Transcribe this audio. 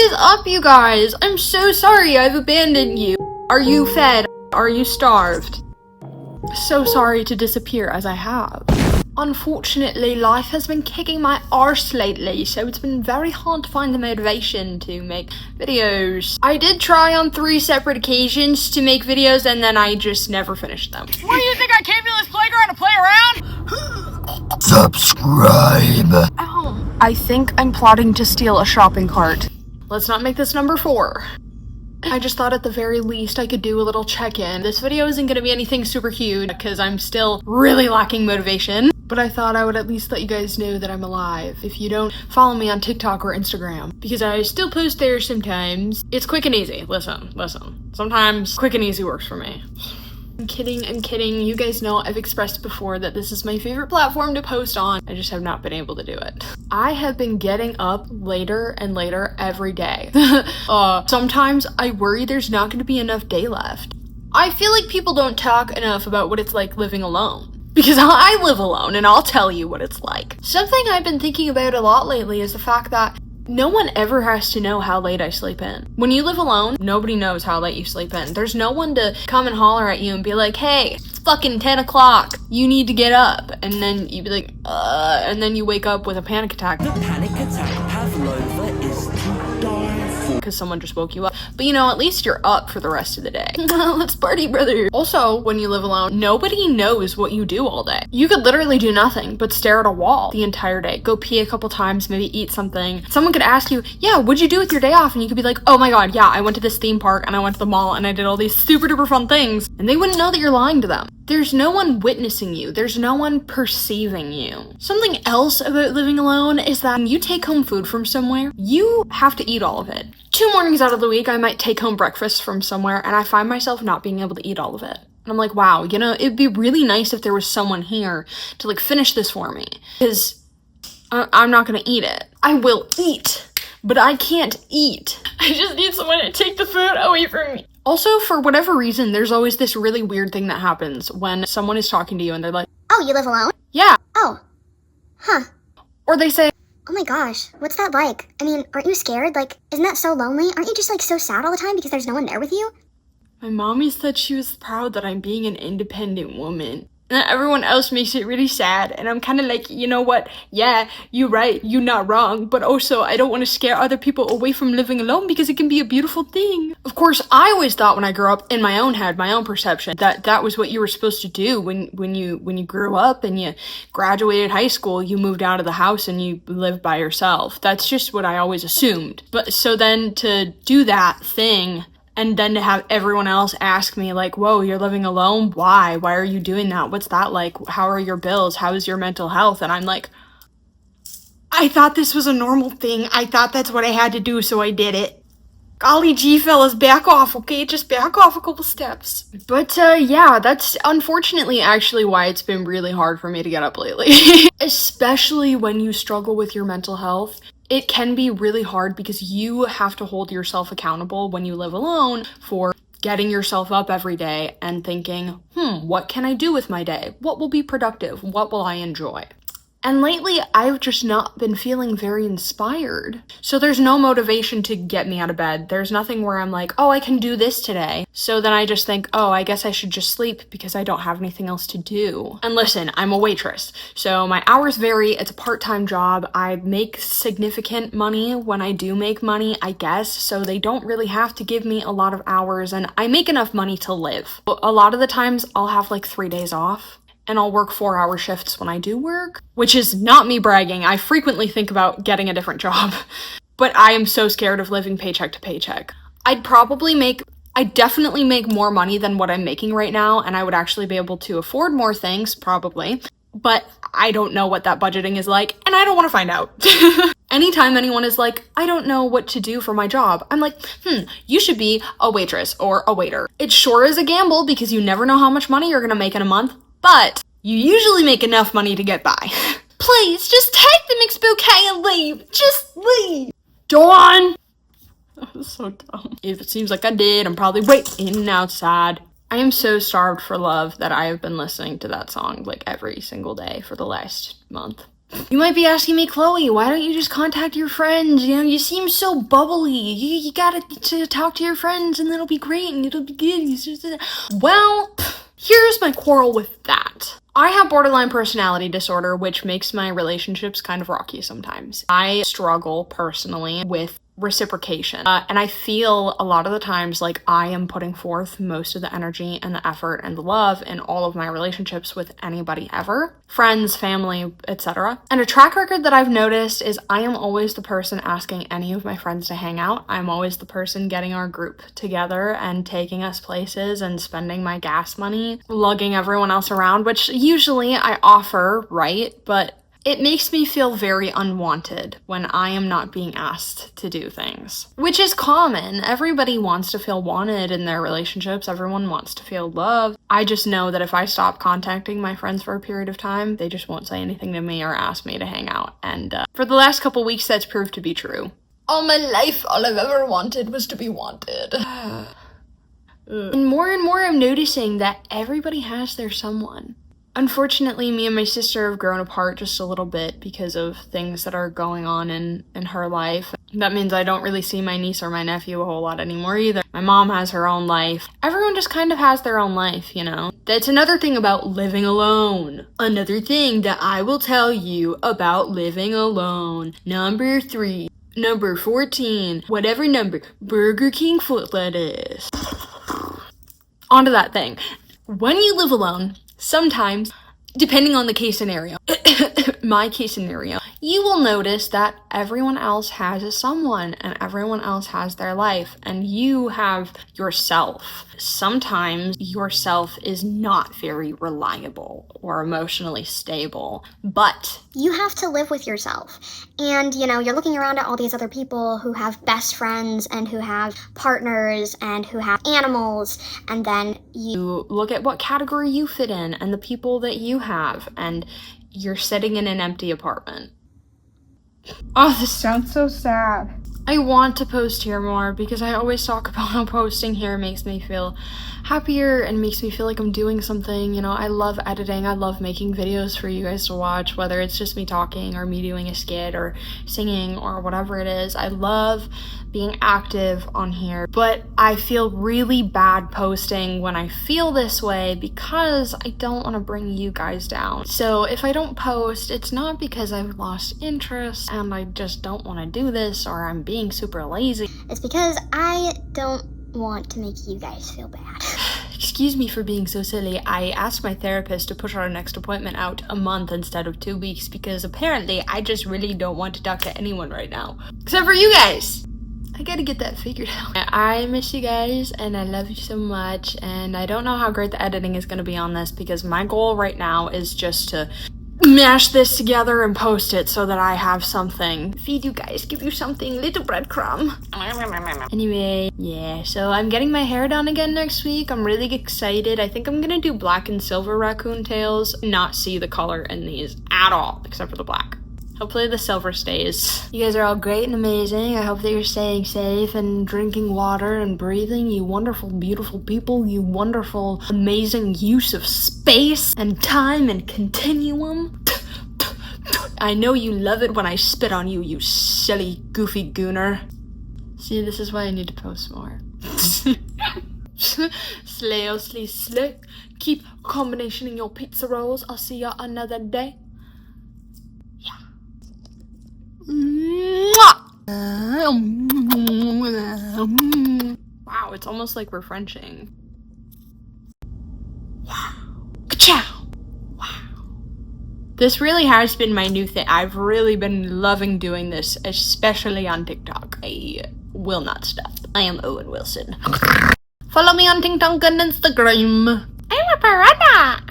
is up, you guys? I'm so sorry I've abandoned you. Are you fed? Are you starved? So sorry to disappear as I have. Unfortunately, life has been kicking my arse lately, so it's been very hard to find the motivation to make videos. I did try on 3 separate occasions to make videos, and then I just never finished them. What do you think, I came to this playground to play around? Subscribe. Ow. I think I'm plotting to steal a shopping cart. Let's not make this number 4. I just thought at the very least I could do a little check-in. This video isn't gonna be anything super huge because I'm still really lacking motivation, but I thought I would at least let you guys know that I'm alive if you don't follow me on TikTok or Instagram, because I still post there sometimes. It's quick and easy. Listen. Sometimes quick and easy works for me. I'm kidding. You guys know I've expressed before that this is my favorite platform to post on. I just have not been able to do it. I have been getting up later and later every day. Sometimes I worry there's not going to be enough day left. I feel like people don't talk enough about what it's like living alone. Because I live alone and I'll tell you what it's like. Something I've been thinking about a lot lately is the fact that no one ever has to know how late I sleep in. When you live alone, nobody knows how late you sleep in. There's no one to come and holler at you and be like, hey, it's fucking 10 o'clock. You need to get up. And then you'd be like, and then you wake up with a panic attack. The panic attack pavlova is to die for. Because someone just woke you up. But you know, at least you're up for the rest of the day. Let's party, brother. Also, when you live alone, nobody knows what you do all day. You could literally do nothing but stare at a wall the entire day. Go pee a couple times, maybe eat something. Someone could ask you, yeah, what'd you do with your day off? And you could be like, oh my god, yeah, I went to this theme park and I went to the mall and I did all these super duper fun things. And they wouldn't know that you're lying to them. There's no one witnessing you. There's no one perceiving you. Something else about living alone is that when you take home food from somewhere, you have to eat all of it. 2 mornings out of the week, I might take home breakfast from somewhere and I find myself not being able to eat all of it. And I'm like, wow, you know, it'd be really nice if there was someone here to like finish this for me. Because I'm not gonna eat it. I will eat, but I can't eat. I just need someone to take the food away from me. Also, for whatever reason, there's always this really weird thing that happens when someone is talking to you and they're like, oh, you live alone? Yeah. Oh. Huh. Or they say, oh my gosh, what's that like? I mean, aren't you scared? Like, isn't that so lonely? Aren't you just like so sad all the time because there's no one there with you? my mommy said she was proud that I'm being an independent woman. And everyone else makes it really sad, and I'm kind of like, you know what, yeah, you're right, you're not wrong, but also I don't want to scare other people away from living alone because it can be a beautiful thing. Of course, I always thought when I grew up, in my own head, my own perception, that that was what you were supposed to do when you grew up and you graduated high school, you moved out of the house and you lived by yourself. That's just what I always assumed. But so then to do that thing, and then to have everyone else ask me like, whoa, you're living alone? Why? Why are you doing that? What's that like? How are your bills? How is your mental health? And I'm like, I thought this was a normal thing. I thought that's what I had to do, so I did it. Golly gee, fellas, back off, okay? Just back off a couple steps. But yeah, that's unfortunately actually why it's been really hard for me to get up lately. Especially when you struggle with your mental health. It can be really hard because you have to hold yourself accountable when you live alone for getting yourself up every day and thinking, what can I do with my day? What will be productive? What will I enjoy? And lately, I've just not been feeling very inspired. So there's no motivation to get me out of bed. There's nothing where I'm like, oh, I can do this today. So then I just think, oh, I guess I should just sleep because I don't have anything else to do. And listen, I'm a waitress. So my hours vary. It's a part-time job. I make significant money when I do make money, I guess. So they don't really have to give me a lot of hours and I make enough money to live. A lot of the times I'll have like 3 days off. And I'll work 4-hour shifts when I do work, which is not me bragging. I frequently think about getting a different job, but I am so scared of living paycheck to paycheck. I'd definitely make more money than what I'm making right now, and I would actually be able to afford more things, probably, but I don't know what that budgeting is like, and I don't want to find out. Anytime anyone is like, I don't know what to do for my job, I'm like, you should be a waitress or a waiter. It sure is a gamble because you never know how much money you're gonna make in a month, but you usually make enough money to get by. Please, just take the mixed bouquet and leave. Just leave. Dawn! That was so dumb. If it seems like I did, I'm probably waiting outside. I am so starved for love that I have been listening to that song like every single day for the last month. You might be asking me, Chloe, why don't you just contact your friends? You know, you seem so bubbly. You gotta to talk to your friends and it'll be great and it'll be good. Well, here's my quarrel with that. I have borderline personality disorder, which makes my relationships kind of rocky sometimes. I struggle personally with reciprocation. And I feel a lot of the times like I am putting forth most of the energy and the effort and the love in all of my relationships with anybody ever. Friends, family, etc. And a track record that I've noticed is I am always the person asking any of my friends to hang out. I'm always the person getting our group together and taking us places and spending my gas money, lugging everyone else around, which usually I offer, right? But it makes me feel very unwanted when I am not being asked to do things. Which is common. Everybody wants to feel wanted in their relationships. Everyone wants to feel loved. I just know that if I stop contacting my friends for a period of time, they just won't say anything to me or ask me to hang out. And for the last couple weeks, that's proved to be true. All my life, all I've ever wanted was to be wanted. And more I'm noticing that everybody has their someone. Unfortunately, me and my sister have grown apart just a little bit because of things that are going on in her life. That means I don't really see my niece or my nephew a whole lot anymore either. My mom has her own life. Everyone just kind of has their own life, you know? That's another thing about living alone. Another thing that I will tell you about living alone. Number 3. Number 14. Whatever number. Burger King foot lettuce. Onto that thing. When you live alone, sometimes, depending on the case scenario, my case scenario, you will notice that everyone else has a someone and everyone else has their life and you have yourself. Sometimes yourself is not very reliable or emotionally stable, but You have to live with yourself. And, you know, you're looking around at all these other people who have best friends and who have partners and who have animals, and then you look at what category you fit in and the people that you have, and you're sitting in an empty apartment. Oh, this sounds so sad. I want to post here more because I always talk about how posting here makes me feel happier and makes me feel like I'm doing something. You know, I love editing. I love making videos for you guys to watch, whether it's just me talking or me doing a skit or singing or whatever it is. I love being active on here, but I feel really bad posting when I feel this way because I don't want to bring you guys down. So if I don't post, it's not because I've lost interest and I just don't want to do this or I'm being super lazy. it's because I don't want to make you guys feel bad. Excuse me for being so silly. I asked my therapist to push our next appointment out a month instead of 2 weeks because apparently I just really don't want to talk to anyone right now. Except for you guys! I gotta get that figured out. I miss you guys and I love you so much, and I don't know how great the editing is gonna be on this because my goal right now is just to mash this together and post it so that I have something. Feed you guys, give you something, little breadcrumb. Anyway, yeah, so I'm getting my hair done again next week. I'm really excited. I think I'm gonna do black and silver raccoon tails, not see the color in these at all, except for the black. Hopefully the silver stays. You guys are all great and amazing. I hope that you're staying safe and drinking water and breathing, you wonderful, beautiful people, you wonderful, amazing use of space and time and continuum. I know you love it when I spit on you, you silly, goofy gooner. See, this is why I need to post more. Slay, oh, slay, slay. Keep a combination in your pizza rolls. I'll see ya another day. Wow, it's almost like we're Frenching. Wow. Ka-chow! Wow. This really has been my new thing. I've really been loving doing this, especially on TikTok. I will not stop. I am Owen Wilson. Follow me on TikTok and Instagram. I'm a piranha.